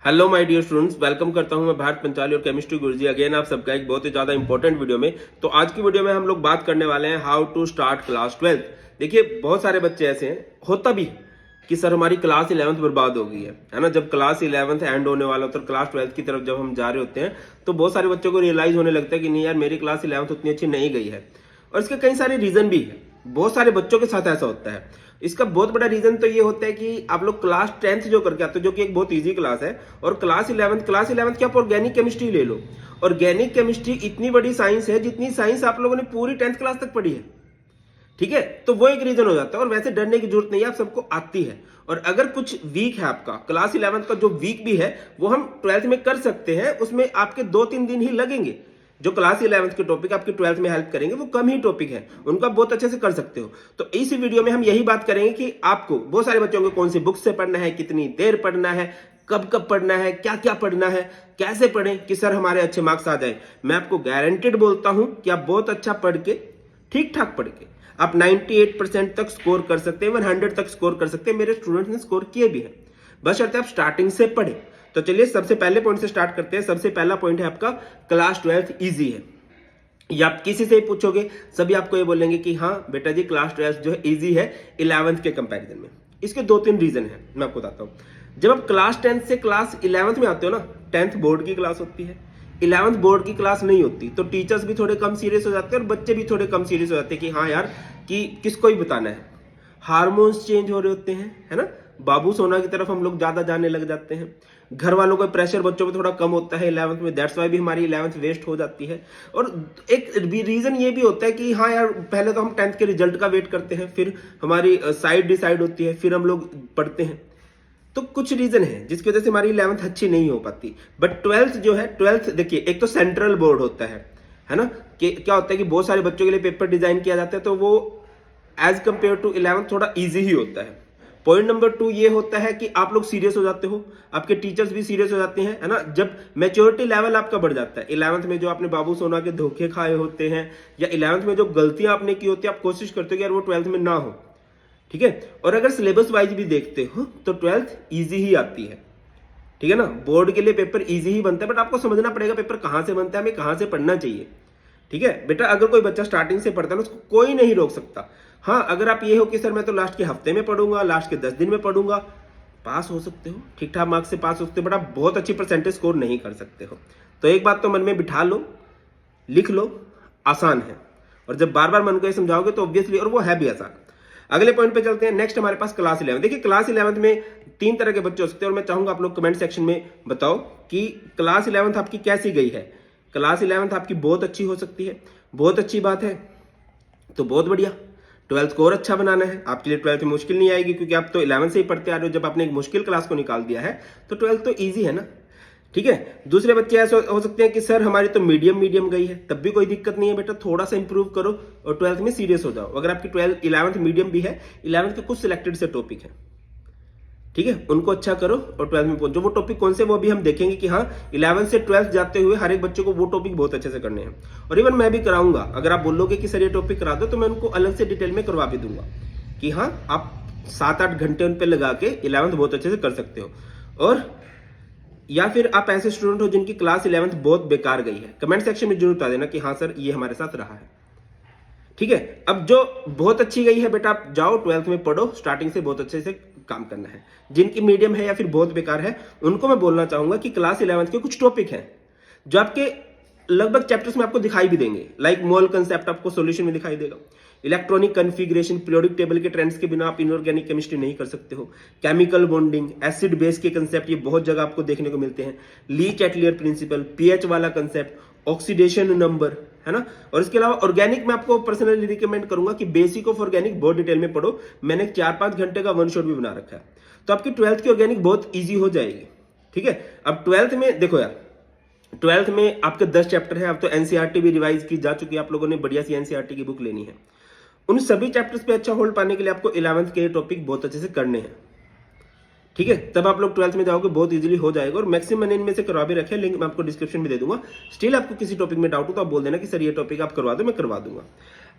Hello my dear students, welcome करता हूं मैं भारत पंचाली और केमिस्ट्री गुरुजी अगेन आप सबका एक बहुत ही ज्यादा इंपॉर्टेंट वीडियो में। तो आज की वीडियो में हम लोग बात करने वाले हैं हाउ टू स्टार्ट क्लास 12। देखिए, बहुत सारे बच्चे ऐसे हैं, होता भी कि सर हमारी क्लास 11th बर्बाद हो गई है ना। जब क्लास 11th एंड होने वाला होता है, क्लास 12th की तरफ जब हम जा रहे होते हैं तो बहुत सारे बच्चों को रियलाइज होने लगता है कि नहीं यार, मेरी क्लास 11th उतनी अच्छी नहीं गई है। और इसके कई सारे रीजन भी है, बहुत सारे बच्चों के साथ ऐसा होता है। इसका बहुत बड़ा रीजन तो ये होता है कि आप लोग क्लास 10th जो करके आते हो, जो कि एक बहुत इजी क्लास है, और क्लास 11th क्या आप ऑर्गेनिक केमिस्ट्री ले लो। ऑर्गेनिक केमिस्ट्री इतनी बड़ी साइंस है जितनी साइंस आप लोगों ने पूरी 10th क्लास तक पढ़ी है। ठीक है, तो वो एक रीजन हो जाता है। और वैसे डरने की जरूरत नहीं है, आप सबको आती है। और अगर कुछ वीक है आपका क्लास 11th का, जो वीक भी है वो हम 12th में कर सकते हैं। उसमें आपके 2-3 दिन ही लगेंगे। जो क्लास 11th के टॉपिक आपके 12th में हेल्प करेंगे वो कम ही टॉपिक है, उनका बहुत अच्छे से कर सकते हो। तो इस वीडियो में हम यही बात करेंगे कि आपको बहुत सारे बच्चों को कौन सी बुक से पढ़ना है, कितनी देर पढ़ना है, कब कब पढ़ना है, क्या क्या पढ़ना है, कैसे पढ़ें कि सर हमारे अच्छे मार्क्स आ जाए। मैं आपको गारंटेड बोलता हूं कि आप बहुत अच्छा पढ़ के, ठीक ठाक पढ़ के आप 98% तक स्कोर कर सकते हैं, 100 तक स्कोर कर सकते हैं। मेरे स्टूडेंट्स ने स्कोर किए भी हैं, बस शर्त है आप स्टार्टिंग से पढ़े। तो चलिए सबसे पहले पॉइंट से स्टार्ट करते हैं। सबसे पहला पॉइंट है आपका क्लास 12th इजी है। ये आप किसी से ही पूछोगे, सभी आपको ये बोलेंगे कि हाँ बेटा जी क्लास 12th जो है इजी है 11th के कंपैरिजन में। इसके 2-3 रीजन है, मैं आपको बताता हूँ। जब आप क्लास 10th से क्लास 11th में आते हो ना, 10th बोर्ड की क्लास होती है, 11th बोर्ड की क्लास नहीं होती, तो टीचर्स भी थोड़े कम सीरियस हो जाते हैं और बच्चे भी थोड़े कम सीरियस हो जाते हैं कि हाँ यार, कि किसको ही बताना है। हार्मोन्स चेंज हो रहे होते हैं, है ना। बाबू सोना की तरफ हम लोग ज्यादा जाने लग जाते हैं। घर वालों का प्रेशर बच्चों पे थोड़ा कम होता है 11th में, दैट्स वाई भी हमारी 11th वेस्ट हो जाती है। और एक रीजन ये भी होता है कि हाँ यार, पहले तो हम 10th के रिजल्ट का वेट करते हैं, फिर हमारी साइड डिसाइड होती है, फिर हम लोग पढ़ते हैं। तो कुछ रीजन है जिसकी वजह से हमारी 11th अच्छी नहीं हो पाती। बट 12th जो है, 12th देखिए, एक तो सेंट्रल बोर्ड होता है ना। कि क्या होता है कि बहुत सारे बच्चों के लिए पेपर डिजाइन किया जाता है, तो वो एज कंपेयर टू 11th थोड़ा इजी ही होता है। पॉइंट नंबर 2 ये होता है कि आप लोग सीरियस हो जाते हो, आपके टीचर्स भी सीरियस हो जाते हैं, है ना। जब मैच्योरिटी लेवल आपका बढ़ जाता है, 11th में जो आपने बाबू सोना के धोखे खाए होते हैं, या 11th में जो गलतियां आपने की होती है, आप कोशिश करते हो कि यार वो 12th में ना हो। ठीक है। और अगर सिलेबस वाइज भी देखते हो तो 12th इजी ही आती है। ठीक है ना, बोर्ड के लिए पेपर इजी ही बनता है, बट आपको समझना पड़ेगा पेपर कहां से बनता है, हमें कहां से पढ़ना चाहिए। ठीक है बेटा, अगर कोई बच्चा स्टार्टिंग से पढ़ता है ना, उसको कोई नहीं रोक सकता। हाँ, अगर आप ये हो कि सर मैं तो लास्ट के हफ्ते में पढ़ूंगा, लास्ट के 10 दिन में पढ़ूंगा, पास हो सकते हो, ठीक ठाक मार्क्स से पास हो सकते हो, बट आप बहुत अच्छी परसेंटेज स्कोर नहीं कर सकते हो। तो एक बात तो मन में बिठा लो, लिख लो, आसान है। और जब बार बार मन को ये समझाओगे तो ऑब्वियसली, और वो है भी आसान। अगले पॉइंट पे चलते हैं। नेक्स्ट हमारे पास क्लास 11। देखिए, क्लास 11th में 3 तरह के बच्चे हो सकते हैं, और मैं चाहूंगा आप लोग कमेंट सेक्शन में बताओ कि क्लास 11th आपकी कैसी गई है। क्लास 11th आपकी बहुत अच्छी हो सकती है, बहुत अच्छी बात है, तो बहुत बढ़िया। 12th स्कोर अच्छा बनाना है आपके लिए, 12th में मुश्किल नहीं आएगी, क्योंकि आप तो 11th से ही पढ़ते आ रहे हो। जब आपने एक मुश्किल क्लास को निकाल दिया है तो 12th तो ईजी है ना। ठीक है। दूसरे बच्चे ऐसे हो सकते हैं कि सर हमारी तो मीडियम गई है, तब भी कोई दिक्कत नहीं है बेटा, थोड़ा सा इंप्रूव करो और 12th में सीरियस हो जाओ। अगर आपकी 11th मीडियम भी है, 11th के कुछ सिलेक्टेड से टॉपिक है, ठीक है, उनको अच्छा करो और 12th में पहुंचो। वो टॉपिक कौन से वो भी हम देखेंगे कि हाँ 11th से 12th जाते हुए हर एक बच्चे को वो टॉपिक बहुत अच्छे से करने हैं। और इवन मैं भी कराऊंगा, अगर आप बोलोगे कि सर ये टॉपिक करा दो, तो मैं उनको अलग से डिटेल में करवा भी दूंगा कि हाँ आप 7-8 घंटे उन पर लगा के 11th बहुत अच्छे से कर सकते हो। और या फिर आप ऐसे स्टूडेंट हो जिनकी क्लास 11th बहुत बेकार गई है, कमेंट सेक्शन में जरूर बता देना कि हाँ सर ये हमारे साथ रहा है। ठीक है। अब जो बहुत अच्छी गई है बेटा, आप जाओ 12th में पढ़ो, स्टार्टिंग से बहुत अच्छे से काम करना है। जिनकी मीडियम है या फिर बहुत बेकार है, उनको मैं बोलना चाहूंगा कि क्लास 11th के कुछ टॉपिक हैं जो आपके लगभग चैप्टर्स में आपको दिखाई भी देंगे। लाइक मोल कंसेप्ट आपको सॉल्यूशन में दिखाई देगा। इलेक्ट्रॉनिक कन्फिग्रेशन, पीरियोडिक टेबल के ट्रेंड्स के बिना आप इनऑर्गेनिक केमिस्ट्री नहीं कर सकते हो। केमिकल बॉन्डिंग, एसिड बेस के कंसेप्ट, ये बहुत जगह आपको देखने को मिलते हैं। ली चैटलियर प्रिंसिपल, पीएच वाला कंसेप्ट, ऑक्सीडेशन नंबर, है ना। और इसके अलावा ऑर्गेनिक में आपको पर्सनली रिकमेंड करूंगा कि बेसिक ऑफ ऑर्गेनिक बहुत डिटेल में पढ़ो। मैंने 4-5 घंटे का वन शॉट भी बना रखा है, तो आपकी 12th की ऑर्गेनिक बहुत ईजी हो जाएगी। ठीक है। अब 12th में देखो यार, 12th में आपके 10 चैप्टर है। अब तो एनसीईआरटी भी रिवाइज की जा चुकी है, आप लोगों ने बढ़िया सी एनसीईआरटी की बुक लेनी है। उन सभी चैप्टर्स पे अच्छा होल्ड पाने के लिए आपको 11th के टॉपिक बहुत अच्छे से करने हैं। ठीक है, तब आप लोग 12th में जाओगे, बहुत इजीली हो जाएगा। और मैक्सिमम मैंने इनमें से करवा भी रखे, लिंक मैं आपको डिस्क्रिप्शन में दे दूंगा। स्टिल आपको किसी टॉपिक में डाउट हो तो आप बोल देना कि सर ये टॉपिक आप करवा दो, मैं करवा दूंगा।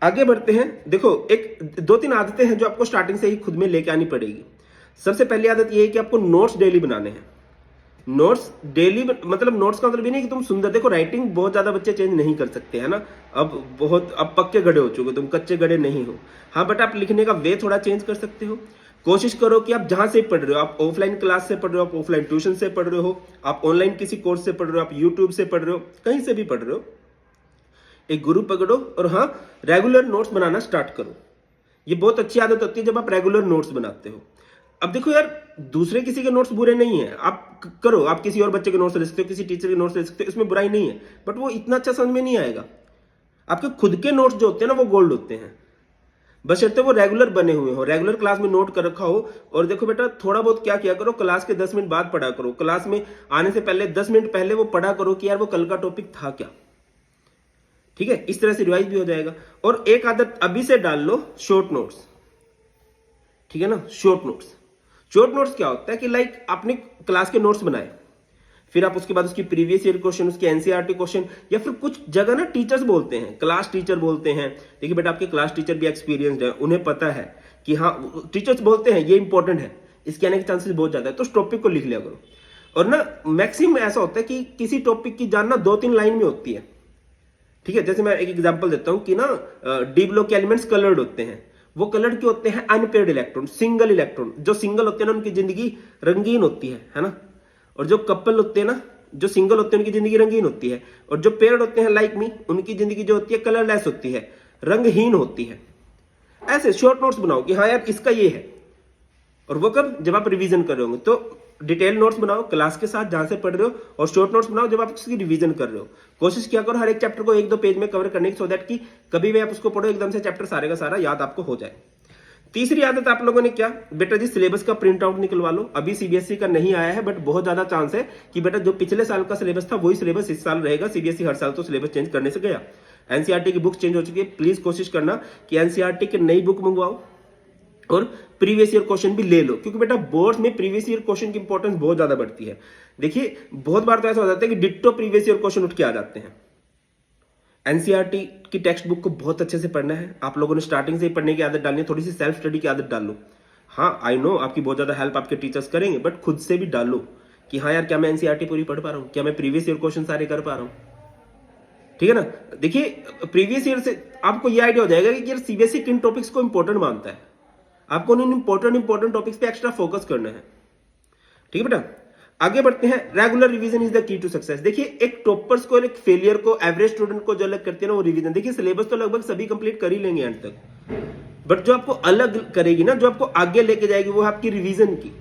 आगे बढ़ते हैं। देखो, एक 2-3 आदतें हैं जो आपको स्टार्टिंग से ही खुद में लेके आनी पड़ेगी। सबसे पहली आदत ये है कि आपको नोट्स डेली बनाने हैं। नोट्स डेली, मतलब नोट्स का मतलब ये नहीं कि तुम सुंदर, देखो राइटिंग बहुत ज्यादा बच्चे चेंज नहीं कर सकते है ना, अब पक्के गड़े हो चुके, तुम कच्चे गड़े नहीं हो। हाँ बट आप लिखने का वे थोड़ा चेंज कर सकते हो। कोशिश करो कि आप जहां से पढ़ रहे हो, आप ऑफलाइन क्लास से पढ़ रहे हो, आप ऑफलाइन ट्यूशन से पढ़ रहे हो, आप ऑनलाइन किसी कोर्स से पढ़ रहे हो, आप यूट्यूब से पढ़ रहे हो, कहीं से भी पढ़ रहे हो, एक गुरु पकड़ो और हाँ रेगुलर नोट्स बनाना स्टार्ट करो। ये बहुत अच्छी आदत होती है जब आप रेगुलर नोट्स बनाते हो। अब देखो यार, दूसरे किसी के नोट्स बुरे नहीं है, आप करो, आप किसी और बच्चे के नोट्स ले सकते हो, किसी टीचर के नोट्स ले सकते हो, इसमें बुराई नहीं है, बट वो इतना अच्छा समझ में नहीं आएगा। आपके खुद के नोट्स जो होते हैं ना, वो गोल्ड होते हैं, बशर्ते वो रेगुलर बने हुए हो, रेगुलर क्लास में नोट कर रखा हो। और देखो बेटा, थोड़ा बहुत क्या किया करो, क्लास के 10 मिनट बाद पढ़ा करो, क्लास में आने से पहले 10 मिनट पहले वो पढ़ा करो कि यार वो कल का टॉपिक था क्या। ठीक है, इस तरह से रिवाइज भी हो जाएगा। और एक आदत अभी से डाल लो, शॉर्ट नोट्स। ठीक है ना, शॉर्ट नोट्स। शॉर्ट नोट्स क्या होता है कि लाइक आपने क्लास के नोट्स बनाए, फिर आप उसके बाद उसकी प्रीवियस ईयर क्वेश्चन, उसके एनसीईआरटी क्वेश्चन, या फिर कुछ जगह ना टीचर्स बोलते हैं, क्लास टीचर बोलते हैं। देखिए बेटा, आपके क्लास टीचर भी एक्सपीरियंस्ड है, उन्हें पता है कि हाँ टीचर्स बोलते हैं ये इंपॉर्टेंट है, इसके आने के चांसेस बहुत ज्यादा है, तो उस टॉपिक को लिख लिया करो। और ना मैक्सिमम ऐसा होता है कि किसी टॉपिक की जानना 2-3 लाइन में होती है। ठीक है, जैसे मैं एक एग्जांपल देता हूं कि ना डी ब्लॉक के एलिमेंट्स कलर्ड होते हैं। वो कलर्ड के होते हैं अनपेयर्ड इलेक्ट्रॉन, सिंगल इलेक्ट्रॉन। जो सिंगल होते हैं ना, उनकी जिंदगी रंगीन होती है ना। और जो कपल होते हैं ना, जो सिंगल होते हैं, उनकी जिंदगी रंगीन होती है। और जो पेयर्ड होते हैं लाइक मी, उनकी जिंदगी जो होती है कलरलेस होती है, रंगहीन होती है। ऐसे शॉर्ट नोट्स बनाओ कि हाँ यार इसका ये है। और वो कब, जब आप रिवीजन कर रहे होंगे। तो डिटेल नोट्स बनाओ क्लास के साथ जहां से पढ़ रहे हो, और शॉर्ट नोट्स बनाओ जब आप उसकी रिवीजन कर रहे हो। कोशिश किया करो हर एक चैप्टर को 1-2 पेज में कवर करने की, सो दैट कि कभी भी आप उसको पढ़ो एकदम से चैप्टर सारे का सारा याद आपको हो जाए। तीसरी आदत आप लोगों ने क्या, बेटा जी सिलेबस का प्रिंट आउट निकलवा लो। अभी सीबीएसई का नहीं आया है, बट बहुत ज्यादा चांस है कि बेटा जो पिछले साल का सिलेबस था वही सिलेबस इस साल रहेगा। सीबीएसई हर साल तो सिलेबस चेंज करने से गया। एनसीईआरटी की बुक चेंज हो चुकी है, प्लीज कोशिश करना कि एनसीईआरटी की नई बुक मंगवाओ और प्रीवियस ईयर क्वेश्चन भी ले लो, क्योंकि बेटा बोर्ड में प्रीवियस ईयर क्वेश्चन की इंपॉर्टेंस बहुत ज्यादा बढ़ती है। देखिए बहुत बार तो ऐसा हो जाता है कि डिट्टो प्रीवियस ईयर क्वेश्चन उठ के आ जाते हैं। एनसीईआरटी की टेक्स्ट बुक को बहुत अच्छे से पढ़ना है। आप लोगों ने स्टार्टिंग से ही पढ़ने की आदत डालनी है, थोड़ी सी सेल्फ स्टडी की आदत डाल लो। हाँ आई नो आपकी बहुत ज्यादा हेल्प आपके टीचर्स करेंगे, बट खुद से भी डालो कि हाँ यार क्या मैं एनसीईआरटी पूरी पढ़ पा रहा हूँ, क्या मैं प्रीवियस ईयर क्वेश्चन सारे कर पा रहा हूँ। ठीक है ना, देखिए प्रीवियस ईयर से आपको ये आइडिया हो जाएगा कि यार सीबीएसई किन टॉपिक्स को इंपॉर्टेंट मानता है। आपको उन इंपॉर्टेंट टॉपिक्स पे एक्स्ट्रा फोकस करना है। ठीक है बेटा, आगे बढ़ते हैं। Regular revision is the key to success. देखिए एक टॉपर्स को, एक फेलियर को, एवरेज स्टूडेंट को जो अलग करते हैं ना, वो रिवीजन। देखिए सिलेबस तो लगभग सभी कंप्लीट कर ही लेंगे एंड तक, बट जो आपको अलग करेगी ना, जो आपको आगे लेके जाएगी, वो आपकी रिवीजन की।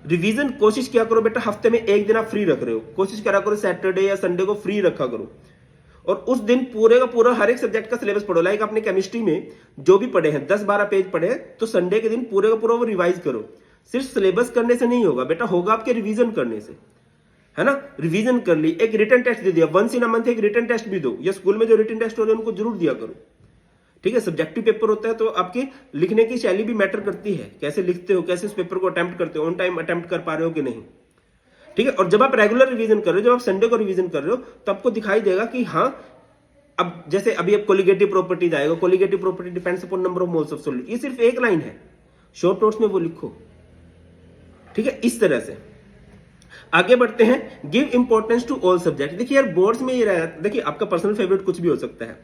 रिवीजन कोशिश क्या करो बेटा, हफ्ते में एक दिन आप फ्री रख रहे हो, कोशिश करा करो सैटरडे या संडे को फ्री रखा करो, और उस दिन पूरे का पूरा हर एक सब्जेक्ट का सिलेबस पढ़ो। लाइक आपने केमिस्ट्री में जो भी पढ़े हैं 10-12 पेज पढ़े हैं, तो संडे के दिन पूरे का पूरा वो रिवाइज करो। सिर्फ सिलेबस करने से नहीं होगा बेटा, होगा आपके रिवीजन करने से, है ना। रिवीजन कर ली, एक रिटन टेस्ट दे दिया, वंस इन अ मंथ एक रिटन टेस्ट भी दो, या स्कूल में जो रिटन टेस्ट हो रहे हैं उनको जरूर दिया करो। ठीक है, सब्जेक्टिव पेपर होता है तो आपकी लिखने की शैली भी मैटर करती है, कैसे लिखते हो, कैसे उस पेपर को अटेम्प्ट करते हो, ऑन टाइम अटेम्प्ट कर पा रहे हो कि नहीं। ठीक है, और जब आप रेगुलर रिवीजन कर रहे हो, जब आप संडे को रिवीजन कर रहे हो, तो आपको दिखाई देगा कि हाँ, अब जैसे अभी अब कोलिगेटिव प्रॉपर्टीज आएगा, colligative property depends upon number of moles of solute, ये सिर्फ एक लाइन है, शॉर्ट नोट्स में वो लिखो। ठीक है, इस तरह से आगे बढ़ते हैं। Give importance to all subject. देखिए यार बोर्ड्स में ये रहेगा, देखिए आपका पर्सनल फेवरेट कुछ भी हो सकता है,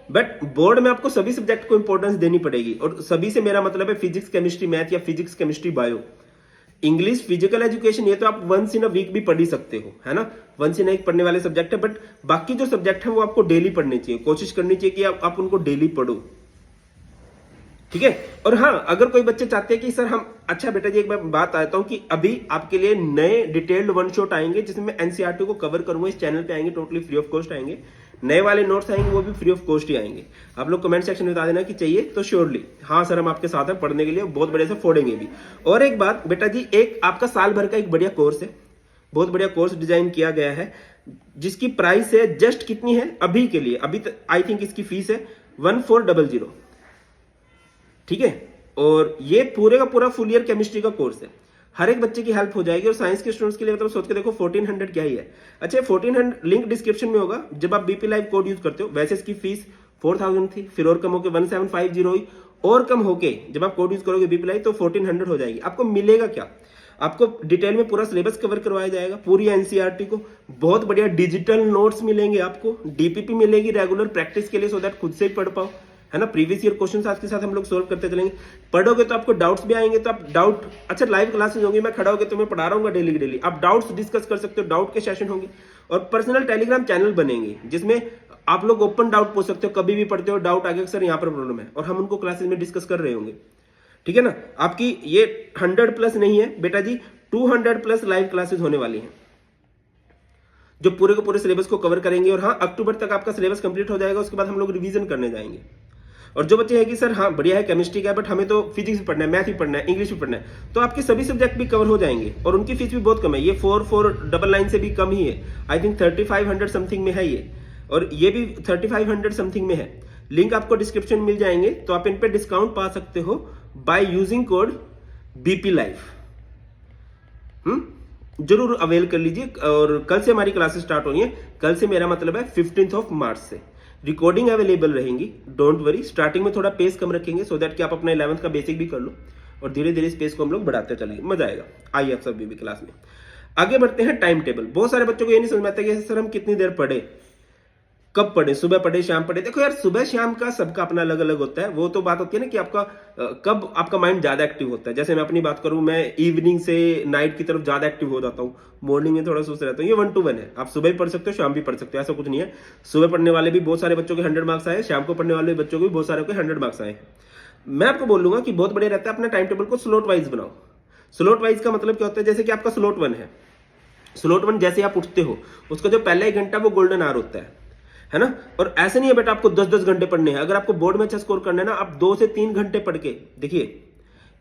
बट बोर्ड में आपको सभी सब्जेक्ट को इंपॉर्टेंस देनी पड़ेगी। और सभी से मेरा मतलब है फिजिक्स केमिस्ट्री मैथ, या physics chemistry bio, English, physical education, ये तो आप वंस इन अ वीक भी पढ़ ही सकते हो, है ना, वंस इन अ वीक पढ़ने वाले सब्जेक्ट है। बट बाकी जो सब्जेक्ट है वो आपको डेली पढ़ने चाहिए, कोशिश करनी चाहिए कि आप उनको डेली पढ़ो। ठीक है, और हाँ अगर कोई बच्चे चाहते हैं कि सर हम, अच्छा बेटा जी एक बात आता हूं कि अभी आपके लिए नए डिटेल्ड वन शॉट आएंगे जिसमें मैं एनसीईआरटी को कवर करूंगा, इस चैनल पे आएंगे, टोटली फ्री ऑफ कॉस्ट आएंगे। नए वाले नोट्स आएंगे वो भी फ्री ऑफ कॉस्ट ही आएंगे। आप लोग कमेंट सेक्शन में बता देना कि चाहिए तो श्योरली, हाँ सर हम आपके साथ हैं पढ़ने के लिए, बहुत बड़े से फोड़ेंगे भी। और एक बात बेटा जी, एक आपका साल भर का एक बढ़िया कोर्स है, बहुत बढ़िया कोर्स डिजाइन किया गया है, जिसकी प्राइस है जस्ट कितनी है अभी के लिए, अभी तक आई थिंक इसकी फीस है 1400। ठीक है, और ये पूरे का पूरा फुल ईयर केमिस्ट्री का कोर्स है, हर एक बच्चे की हेल्प हो जाएगी। और साइंस के स्टूडेंट्स के लिए मतलब सोच के देखो 1400 क्या ही है। अच्छा 1400 लिंक डिस्क्रिप्शन में होगा, जब आप बीपी लाइव कोड यूज करते हो, वैसे इसकी फीस 4000 थी, फिर और कम होके 1750 हुई, और कम होके जब आप कोड यूज करोगे बीपी लाइव तो 1400 हो जाएगी। आपको मिलेगा क्या, आपको डिटेल में पूरा सिलेबस कवर करवाया जाएगा, पूरी एनसीईआरटी को। बहुत बढ़िया डिजिटल नोट्स मिलेंगे आपको, डीपीपी मिलेगी रेगुलर प्रैक्टिस के लिए, सो दैट खुद से ही पढ़ पाओ, है ना। प्रीवियस ईयर क्वेश्चन साथ के साथ हम लोग सोल्व करते चलेंगे। पढ़ोगे तो आपको डाउट्स भी आएंगे, तो आप डाउट, अच्छा लाइव क्लासेस होंगी, मैं खड़ा होकर तुम्हें पढ़ा रहा हूँ डेली डेली, आप डाउट्स डिस्कस कर सकते हो, डाउट के सेशन होंगे। और पर्सनल टेलीग्राम चैनल बनेंगे जिसमें आप लोग ओपन डाउट पूछ सकते हो, कभी भी पढ़ते हो डाउट आगे सर यहाँ पर प्रॉब्लम है, और हम उनको क्लासेस में डिस्कस कर रहे होंगे, ठीक है ना। आपकी ये 100+ नहीं है बेटा जी, 200+ लाइव क्लासेस होने वाली हैं जो पूरे के पूरे सिलेबस को कवर करेंगे। और हाँ, अक्टूबर तक आपका सिलेबस कंप्लीट हो जाएगा, उसके बाद हम लोग रिवीजन करने जाएंगे। और जो बच्चे हैं कि सर हाँ बढ़िया है, केमिस्ट्री का है बट हमें तो फिजिक्स भी पढ़ना है, मैथ भी पढ़ना है, इंग्लिश भी पढ़ना है, तो आपके सभी सब्जेक्ट भी कवर हो जाएंगे। और उनकी फीस भी बहुत कम है, ये 4499 से भी कम ही है, आई थिंक 3500 समथिंग में है ये, और ये भी 3500 समथिंग में है। लिंक आपको डिस्क्रिप्शन में मिल जाएंगे, तो आप इन पे डिस्काउंट पा सकते हो by using code BP live. जरूर अवेल कर लीजिए। और कल से हमारी क्लासेस स्टार्ट होनी है, कल से मेरा मतलब है 15 मार्च से रिकॉर्डिंग अवेलेबल रहेंगी, डोंट वरी। स्टार्टिंग में थोड़ा पेस कम रखेंगे सो दैट कि आप अपना 11th का बेसिक भी कर लो, और धीरे धीरे इस पेस को हम लोग बढ़ाते चलेंगे, मजा आएगा। आइए आप सभी भी क्लास में आगे बढ़ते हैं। टाइम टेबल, बहुत सारे बच्चों को ये नहीं समझ में आता कि सर हम कितनी देर पढ़े, कब पढ़े, सुबह पढ़े शाम पढ़े। देखो यार, सुबह शाम का सबका अपना अलग अलग होता है, वो तो बात होती है ना कि आपका कब आपका माइंड ज्यादा एक्टिव होता है। जैसे मैं अपनी बात करूं, मैं इवनिंग से नाइट की तरफ ज्यादा एक्टिव हो जाता हूं, मॉर्निंग में थोड़ा सुस्त रहता हूं। ये 1 to 1 है, आप सुबह भी पढ़ सकते हो, शाम भी पढ़ सकते हो, ऐसा कुछ नहीं है। सुबह पढ़ने वाले भी बहुत सारे बच्चों के 100 मार्क्स आए, शाम को पढ़ने वाले बच्चों को भी बहुत सारे के 100 मार्क्स आए। मैं आपको बोलूंगा कि बहुत बढ़िया रहता है अपना टाइम टेबल को स्लॉट वाइज बनाओ। स्लॉट वाइज का मतलब क्या होता है, जैसे कि आपका स्लॉट 1 है, स्लॉट 1 जैसे आप उठते हो उसका जो पहला 1 घंटा वो गोल्डन आवर होता है ना। और ऐसे नहीं है बेटा आपको 10-10 घंटे पढ़ने हैं। अगर आपको बोर्ड में अच्छा स्कोर करना है ना, आप 2 से 3 घंटे पढ़ के देखिए।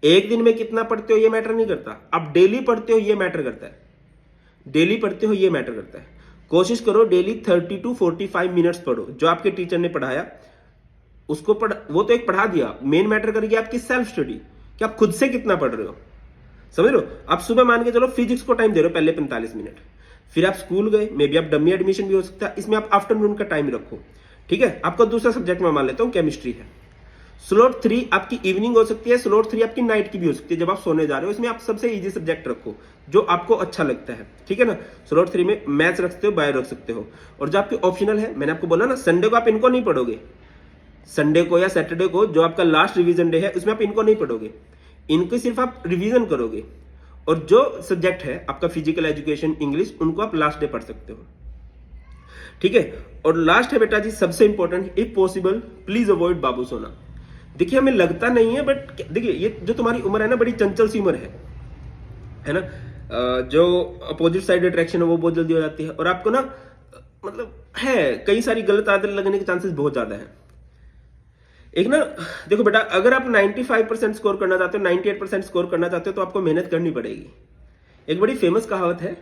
एक दिन में कितना पढ़ते हो ये मैटर नहीं करता, आप डेली पढ़ते हो ये मैटर करता है, डेली पढ़ते हो ये मैटर करता है। कोशिश करो डेली 30 to 45 मिनट्स पढ़ो, जो आपके टीचर ने पढ़ाया उसको पढ़, वो तो एक पढ़ा दिया, मेन मैटर करेगी आपकी सेल्फ स्टडी, कि आप खुद से कितना पढ़ रहे हो, समझ रहे हो। आप सुबह मान के चलो फिजिक्स को टाइम दे रहे हो पहले 45 मिनट, फिर आप स्कूल गए, मे बी आप डमी एडमिशन भी हो सकता है, इसमें आप आफ्टरनून का टाइम रखो, ठीक है। आपका दूसरा सब्जेक्ट मैं मान लेता हूं केमिस्ट्री है, स्लॉट 3 आपकी इवनिंग हो सकती है, स्लॉट 3 आपकी नाइट की भी हो सकती है जब आप सोने जा रहे हो। इसमें आप सबसे इजी सब्जेक्ट रखो जो आपको अच्छा लगता है, ठीक है ना। स्लॉट 3 में मैथ्स रख सकते हो, बायो रख सकते हो। और जो आपके ऑप्शनल है, मैंने आपको बोला ना, संडे को आप इनको नहीं पढ़ोगे, संडे को या सैटरडे को जो आपका लास्ट रिवीजन डे है उसमें आप इनको नहीं पढ़ोगे, इनको सिर्फ आप रिवीजन करोगे। और जो सब्जेक्ट है आपका फिजिकल एजुकेशन, इंग्लिश, उनको आप लास्ट डे पढ़ सकते हो, ठीक है। और लास्ट है बेटा जी सबसे important, if possible please avoid बाबू सोना। देखिए हमें लगता नहीं है बट देखिए ये जो तुम्हारी उम्र है ना, बड़ी चंचल सी उम्र है ना। जो अपोजिट साइड अट्रैक्शन है वो बहुत जल्दी हो जाती है, और आपको ना मतलब है कई सारी गलत आदत लगने के चांसेस बहुत ज्यादा है। एक ना देखो बेटा, अगर आप 95% स्कोर करना चाहते हो, 98% स्कोर करना चाहते हो, तो आपको मेहनत करनी पड़ेगी। एक बड़ी फेमस कहावत है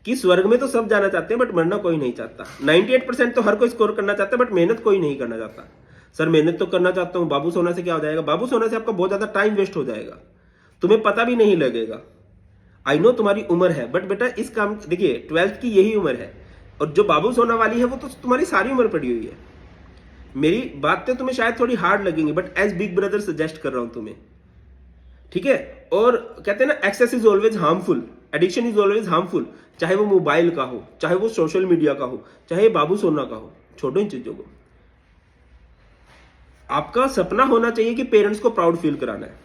कि स्वर्ग में तो सब जाना चाहते हैं बट मरना कोई नहीं चाहता। 98% तो हर कोई स्कोर करना चाहता है बट मेहनत कोई नहीं करना चाहता। सर मेहनत तो करना चाहता हूं, बाबू सोना से क्या हो जाएगा? बाबू सोना से आपका बहुत ज्यादा टाइम वेस्ट हो जाएगा, तुम्हें पता भी नहीं लगेगा। आई नो तुम्हारी उम्र है बट बेटा इस काम, देखिए 12th की यही उम्र है, और जो बाबू सोना वाली है वो तो तुम्हारी सारी उम्र पड़ी हुई है। मेरी बातें तुम्हें शायद थोड़ी हार्ड लगेंगी but as big brother suggest कर रहा हूं तुम्हें, ठीक है। और कहते हैं ना, excess is always harmful, addiction is always harmful. चाहे वो मोबाइल का हो, चाहे वो सोशल मीडिया का हो, चाहे बाबू सोना का हो, छोड़ो इन चीजों को। आपका सपना होना चाहिए कि पेरेंट्स को प्राउड फील कराना है,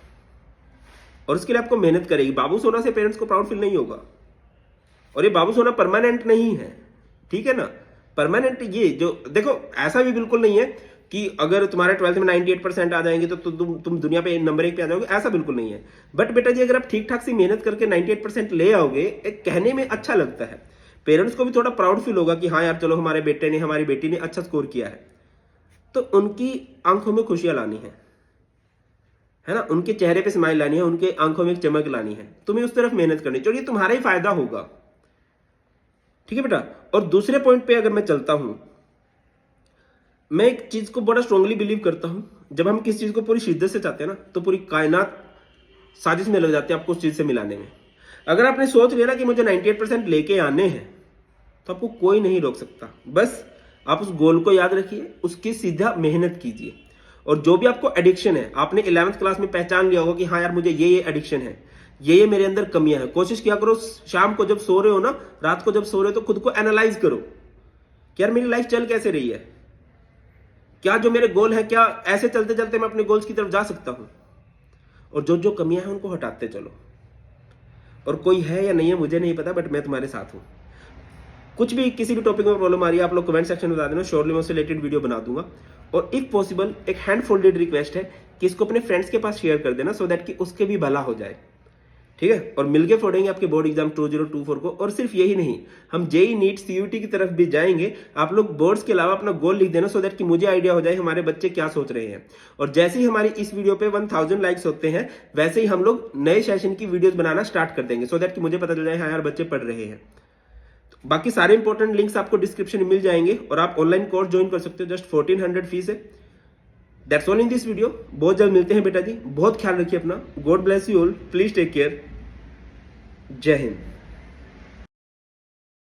और उसके लिए आपको मेहनत करेगी। बाबू सोना से पेरेंट्स को प्राउड फील नहीं होगा, और ये बाबू सोना परमानेंट नहीं है, ठीक है ना। परमानेंट ये जो देखो, ऐसा भी बिल्कुल नहीं है कि अगर तुम्हारे 12th में 98% आ जाएंगे तो तुम दुनिया पे नंबर 1 पे आ जाओगे, ऐसा बिल्कुल नहीं है। बट बेटा जी अगर आप ठीक ठाक से मेहनत करके 98% ले आओगे, एक कहने में अच्छा लगता है, पेरेंट्स को भी थोड़ा प्राउड फील होगा कि हाँ यार चलो हमारे बेटे ने, हमारी बेटी ने अच्छा स्कोर किया है, तो उनकी आंखों में खुशियां लानी है ना, उनके चेहरे पे स्माइल लानी है, उनके आंखों में एक चमक लानी है। तुम्हें उस तरफ मेहनत करनी चाहिए, तुम्हारा ही फायदा होगा, ठीक है बेटा। और दूसरे पॉइंट पे अगर मैं चलता हूं, मैं एक चीज को बड़ा स्ट्रांगली बिलीव करता हूं, जब हम किसी चीज को पूरी शिद्दत से चाहते हैं ना, तो पूरी कायनात साजिश में लग जाती है आपको उस चीज से मिलाने में। अगर आपने सोच लिया ना कि मुझे 98% लेके आने हैं, तो आपको कोई नहीं रोक सकता। बस आप उस गोल को याद रखिए, उसकी सीधा मेहनत कीजिए। और जो भी आपको एडिक्शन है, आपने 11th क्लास में पहचान लिया होगा कि हाँ यार मुझे ये एडिक्शन है, ये मेरे अंदर कमियां हैं। कोशिश किया करो शाम को जब सो रहे हो ना, रात को जब सो रहे हो, तो खुद को एनालाइज करो कि यार मेरी लाइफ चल कैसे रही है, क्या जो मेरे गोल है, क्या ऐसे चलते चलते मैं अपने गोल्स की तरफ जा सकता हूं, और जो जो कमियां हैं उनको हटाते चलो। और कोई है या नहीं है मुझे नहीं पता, बट मैं तुम्हारे साथ हूं। कुछ भी किसी भी टॉपिक में प्रॉब्लम आ रही है, आप लोग कमेंट सेक्शन में बता देना, श्योरली मैं उससे रिलेटेड वीडियो बना दूंगा। और इफ पॉसिबल एक हैंड फोल्डेड रिक्वेस्ट है कि इसको अपने फ्रेंड्स के पास शेयर कर देना, सो दैट कि उसके भी भला हो जाए, ठीक है। और मिलके फोड़ेंगे आपके बोर्ड एग्जाम 2024 को। और सिर्फ यही नहीं, हम जेई नीट सीयूटी की तरफ भी जाएंगे। आप लोग बोर्ड्स के अलावा अपना गोल लिख देना, सो दैट कि मुझे आइडिया हो जाए हमारे बच्चे क्या सोच रहे हैं। और जैसे ही हमारी इस वीडियो पे 1000 लाइक्स होते हैं, वैसे ही हम लोग नए सेशन की वीडियोस बनाना स्टार्ट कर देंगे, सो दैट कि मुझे पता चल जाए हाँ यार बच्चे पढ़ रहे हैं। बाकी सारे इंपॉर्टेंट लिंक्स आपको डिस्क्रिप्शन में मिल जाएंगे, और आप ऑनलाइन कोर्स ज्वाइन कर सकते हो। जस्ट 1400 फीस है। That's all in this video. बहुत जल्द मिलते हैं बेटा जी, बहुत ख्याल रखिए अपना। God bless you all, please take care. जय हिंद।